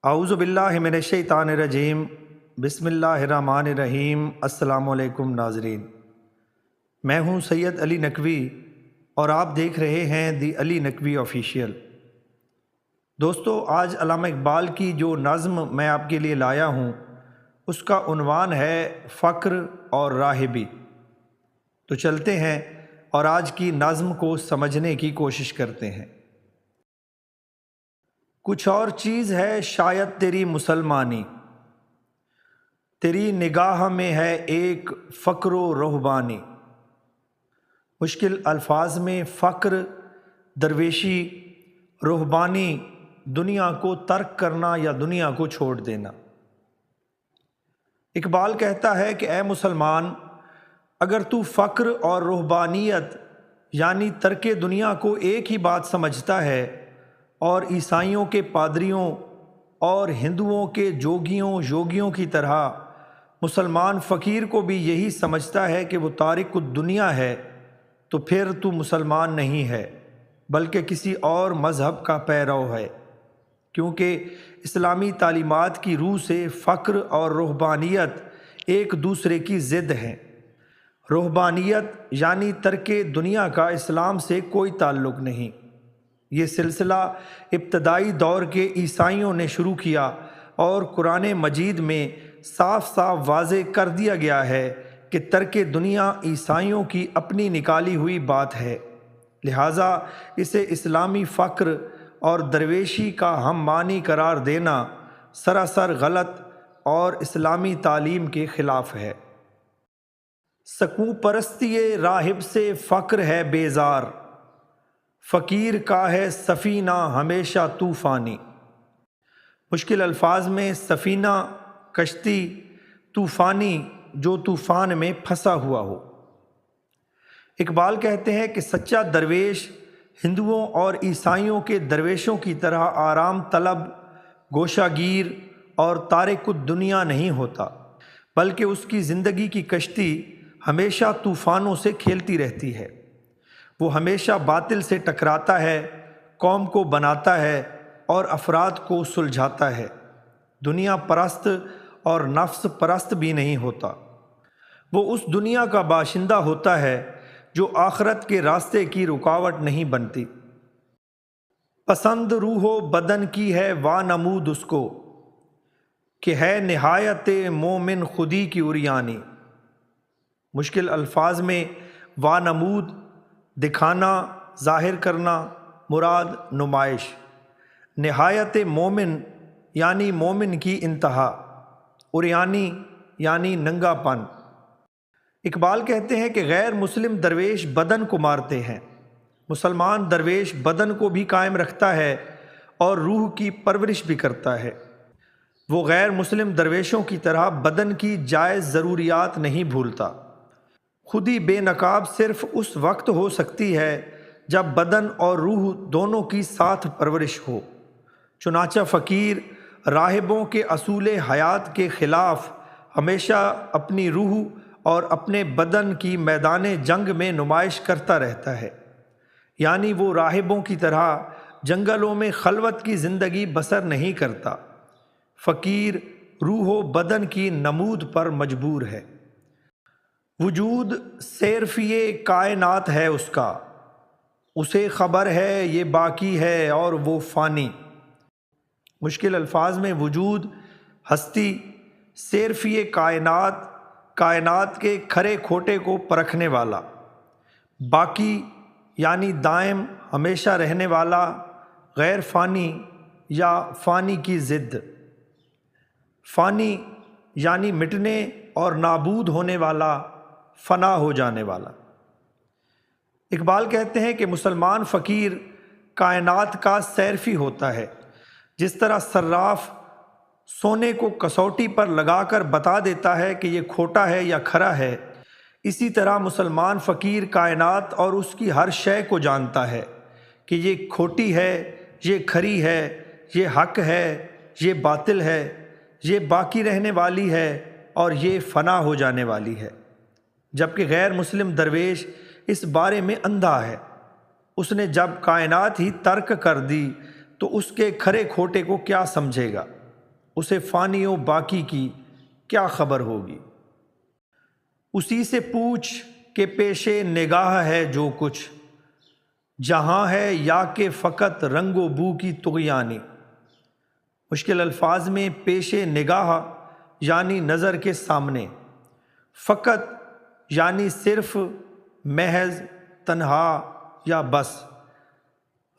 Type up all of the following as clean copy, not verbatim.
اعوذ باللہ من الشیطان الرجیم، بسم اللہ الرحمن الرحیم۔ السلام علیکم ناظرین، میں ہوں سید علی نقوی اور آپ دیکھ رہے ہیں دی علی نقوی آفیشیل۔ دوستو، آج علامہ اقبال کی جو نظم میں آپ کے لیے لایا ہوں اس کا عنوان ہے فقر اور راہبی۔ تو چلتے ہیں اور آج کی نظم کو سمجھنے کی کوشش کرتے ہیں۔ کچھ اور چیز ہے شاید تیری مسلمانی، تیری نگاہ میں ہے ایک فقر و رہبانی۔ مشکل الفاظ میں فقر، درویشی، رہبانی، دنیا کو ترک کرنا یا دنیا کو چھوڑ دینا۔ اقبال کہتا ہے کہ اے مسلمان، اگر تو فقر اور رہبانیت یعنی ترک دنیا کو ایک ہی بات سمجھتا ہے اور عیسائیوں کے پادریوں اور ہندوؤں کے جوگیوں یوگیوں کی طرح مسلمان فقیر کو بھی یہی سمجھتا ہے کہ وہ تارک الدنیا ہے، تو پھر تو مسلمان نہیں ہے بلکہ کسی اور مذہب کا پیرو ہے، کیونکہ اسلامی تعلیمات کی روح سے فقر اور رہبانیت ایک دوسرے کی ضد ہیں۔ رہبانیت یعنی ترک دنیا کا اسلام سے کوئی تعلق نہیں۔ یہ سلسلہ ابتدائی دور کے عیسائیوں نے شروع کیا اور قرآن مجید میں صاف صاف واضح کر دیا گیا ہے کہ ترک دنیا عیسائیوں کی اپنی نکالی ہوئی بات ہے، لہٰذا اسے اسلامی فقر اور درویشی کا ہم معنی قرار دینا سراسر غلط اور اسلامی تعلیم کے خلاف ہے۔ سکوں پرستی راہب سے فقر ہے بیزار، فقیر کا ہے سفینہ ہمیشہ طوفانی۔ مشکل الفاظ میں سفینہ کشتی، طوفانی جو طوفان میں پھنسا ہوا ہو۔ اقبال کہتے ہیں کہ سچا درویش ہندوؤں اور عیسائیوں کے درویشوں کی طرح آرام طلب، گوشہ گیر اور تارک الدنیا نہیں ہوتا، بلکہ اس کی زندگی کی کشتی ہمیشہ طوفانوں سے کھیلتی رہتی ہے۔ وہ ہمیشہ باطل سے ٹکراتا ہے، قوم کو بناتا ہے اور افراد کو سلجھاتا ہے۔ دنیا پرست اور نفس پرست بھی نہیں ہوتا، وہ اس دنیا کا باشندہ ہوتا ہے جو آخرت کے راستے کی رکاوٹ نہیں بنتی۔ پسند روح و بدن کی ہے وانمود اس کو، کہ ہے نہایت مومن خودی کی عریانی۔ مشکل الفاظ میں وانمود دکھانا، ظاہر کرنا، مراد نمائش۔ نہایت مومن یعنی مومن کی انتہا، عریانی یعنی ننگا پن۔ اقبال کہتے ہیں کہ غیر مسلم درویش بدن کو مارتے ہیں، مسلمان درویش بدن کو بھی قائم رکھتا ہے اور روح کی پرورش بھی کرتا ہے۔ وہ غیر مسلم درویشوں کی طرح بدن کی جائز ضروریات نہیں بھولتا۔ خودی بے نقاب صرف اس وقت ہو سکتی ہے جب بدن اور روح دونوں کی ساتھ پرورش ہو۔ چنانچہ فقیر راہبوں کے اصول حیات کے خلاف ہمیشہ اپنی روح اور اپنے بدن کی میدان جنگ میں نمائش کرتا رہتا ہے، یعنی وہ راہبوں کی طرح جنگلوں میں خلوت کی زندگی بسر نہیں کرتا۔ فقیر روح و بدن کی نمود پر مجبور ہے۔ وجود صرفی کائنات ہے اس کا، اسے خبر ہے یہ باقی ہے اور وہ فانی۔ مشکل الفاظ میں وجود، ہستی، صرفی کائنات، کائنات کے کھرے کھوٹے کو پرکھنے والا، باقی یعنی دائم ہمیشہ رہنے والا، غیر فانی یا فانی کی ضد۔ فانی یعنی مٹنے اور نابود ہونے والا، فنا ہو جانے والا۔ اقبال کہتے ہیں کہ مسلمان فقیر کائنات کا صرفی ہوتا ہے۔ جس طرح صراف سونے کو کسوٹی پر لگا کر بتا دیتا ہے کہ یہ کھوٹا ہے یا کھرا ہے، اسی طرح مسلمان فقیر کائنات اور اس کی ہر شے کو جانتا ہے کہ یہ کھوٹی ہے، یہ کھری ہے، یہ حق ہے، یہ باطل ہے، یہ باقی رہنے والی ہے اور یہ فنا ہو جانے والی ہے۔ جبکہ غیر مسلم درویش اس بارے میں اندھا ہے۔ اس نے جب کائنات ہی ترک کر دی تو اس کے کھرے کھوٹے کو کیا سمجھے گا؟ اسے فانی و باقی کی کیا خبر ہوگی۔ اسی سے پوچھ کہ پیش نگاہ ہے جو کچھ جہاں ہے، یا کہ فقط رنگ و بو کی طغیانی۔ مشکل الفاظ میں پیش نگاہ یعنی نظر کے سامنے، فقط یعنی صرف، محض، تنہا یا بس،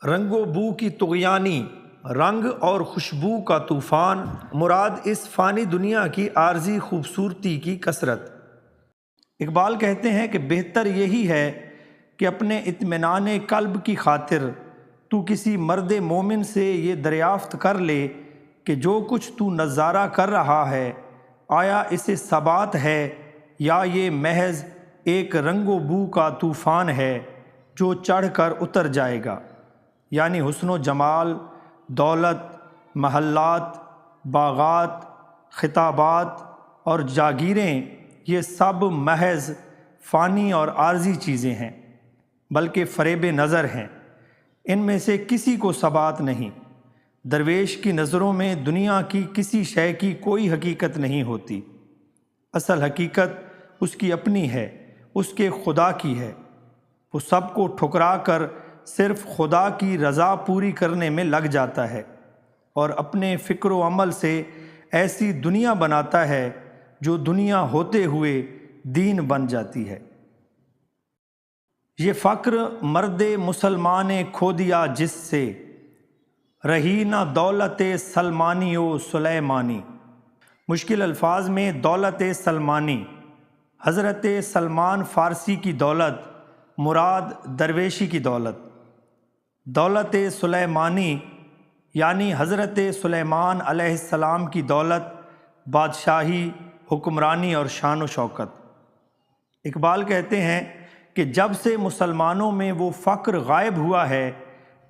رنگ و بو کی طغیانی، رنگ اور خوشبو کا طوفان، مراد اس فانی دنیا کی عارضی خوبصورتی کی کثرت۔ اقبال کہتے ہیں کہ بہتر یہی ہے کہ اپنے اطمینان قلب کی خاطر تو کسی مرد مومن سے یہ دریافت کر لے کہ جو کچھ تو نظارہ کر رہا ہے آیا اسے ثبات ہے یا یہ محض ایک رنگ و بو کا طوفان ہے جو چڑھ کر اتر جائے گا۔ یعنی حسن و جمال، دولت، محلات، باغات، خطابات اور جاگیریں، یہ سب محض فانی اور عارضی چیزیں ہیں، بلکہ فریب نظر ہیں، ان میں سے کسی کو ثبات نہیں۔ درویش کی نظروں میں دنیا کی کسی شے کی کوئی حقیقت نہیں ہوتی، اصل حقیقت اس کی اپنی ہے، اس کے خدا کی ہے۔ وہ سب کو ٹھکرا کر صرف خدا کی رضا پوری کرنے میں لگ جاتا ہے اور اپنے فکر و عمل سے ایسی دنیا بناتا ہے جو دنیا ہوتے ہوئے دین بن جاتی ہے۔ یہ فقر مرد مسلمان کھو دیا جس سے، رہی نہ دولت سلمانی و سلیمانی۔ مشکل الفاظ میں دولت سلمانی، حضرت سلمان فارسی کی دولت، مراد درویشی کی دولت۔ دولت سلیمانی یعنی حضرت سلیمان علیہ السلام کی دولت، بادشاہی، حکمرانی اور شان و شوکت۔ اقبال کہتے ہیں کہ جب سے مسلمانوں میں وہ فقر غائب ہوا ہے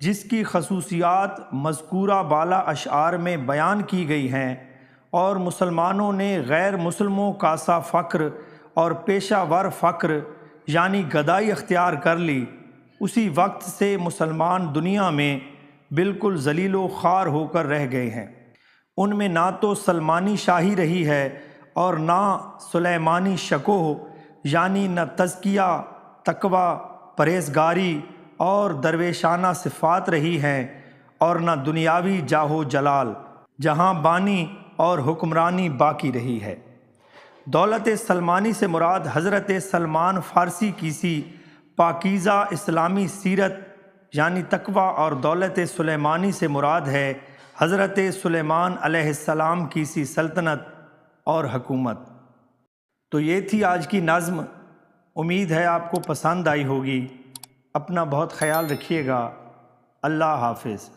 جس کی خصوصیات مذکورہ بالا اشعار میں بیان کی گئی ہیں، اور مسلمانوں نے غیر مسلموں کا سا فقر اور پیشہ ور فقر یعنی گدائی اختیار کر لی، اسی وقت سے مسلمان دنیا میں بالکل ذلیل و خوار ہو کر رہ گئے ہیں۔ ان میں نہ تو سلمانی شاہی رہی ہے اور نہ سلیمانی شکوہ یعنی نہ تزکیہ، تقوی، پرہیزگاری اور درویشانہ صفات رہی ہیں، اور نہ دنیاوی جاہ و جلال، جہاں بانی اور حکمرانی باقی رہی ہے۔ دولت سلمانی سے مراد حضرت سلمان فارسی کی سی پاکیزہ اسلامی سیرت یعنی تقوی، اور دولت سلیمانی سے مراد ہے حضرت سلیمان علیہ السلام کی سی سلطنت اور حکومت۔ تو یہ تھی آج کی نظم، امید ہے آپ کو پسند آئی ہوگی۔ اپنا بہت خیال رکھیے گا۔ اللہ حافظ۔